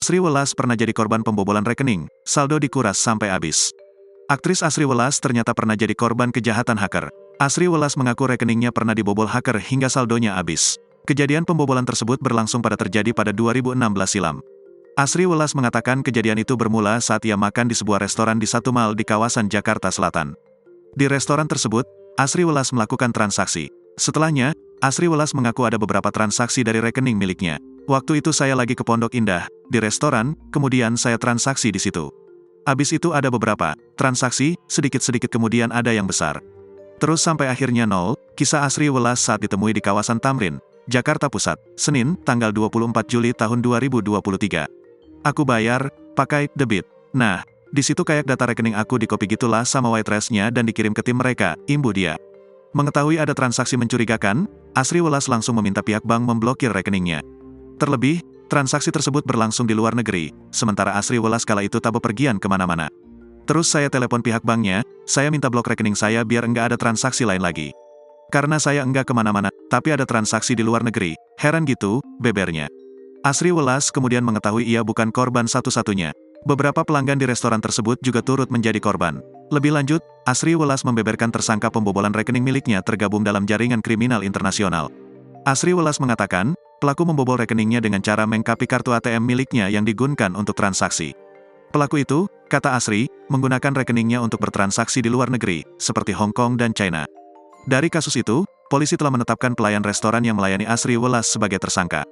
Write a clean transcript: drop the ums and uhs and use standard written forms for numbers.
Asri Welas pernah jadi korban pembobolan rekening, saldo dikuras sampai habis. Aktris Asri Welas ternyata pernah jadi korban kejahatan hacker. Asri Welas mengaku rekeningnya pernah dibobol hacker hingga saldonya habis. Kejadian pembobolan tersebut berlangsung terjadi pada 2016 silam. Asri Welas mengatakan kejadian itu bermula saat ia makan di sebuah restoran di satu mal di kawasan Jakarta Selatan. Di restoran tersebut, Asri Welas melakukan transaksi. Setelahnya, Asri Welas mengaku ada beberapa transaksi dari rekening miliknya. Waktu itu saya lagi ke Pondok Indah, di restoran, kemudian saya transaksi di situ. Habis itu ada beberapa transaksi, sedikit-sedikit kemudian ada yang besar. Terus sampai akhirnya nol, kisah Asri Welas saat ditemui di kawasan Tamrin, Jakarta Pusat, Senin, tanggal 24 Juli tahun 2023. Aku bayar, pakai debit. Nah, di situ kayak data rekening aku di-copy gitulah sama waitress-nya dan dikirim ke tim mereka, imbuh dia. Mengetahui ada transaksi mencurigakan, Asri Welas langsung meminta pihak bank memblokir rekeningnya. Terlebih, transaksi tersebut berlangsung di luar negeri, sementara Asri Welas kala itu tak bepergian kemana-mana. Terus saya telepon pihak banknya, saya minta blok rekening saya biar enggak ada transaksi lain lagi. Karena saya enggak kemana-mana, tapi ada transaksi di luar negeri, heran gitu, bebernya. Asri Welas kemudian mengetahui ia bukan korban satu-satunya. Beberapa pelanggan di restoran tersebut juga turut menjadi korban. Lebih lanjut, Asri Welas membeberkan tersangka pembobolan rekening miliknya tergabung dalam jaringan kriminal internasional. Asri Welas mengatakan, pelaku membobol rekeningnya dengan cara mengcopy kartu ATM miliknya yang digunakan untuk transaksi. Pelaku itu, kata Asri, menggunakan rekeningnya untuk bertransaksi di luar negeri, seperti Hong Kong dan China. Dari kasus itu, polisi telah menetapkan pelayan restoran yang melayani Asri Welas sebagai tersangka.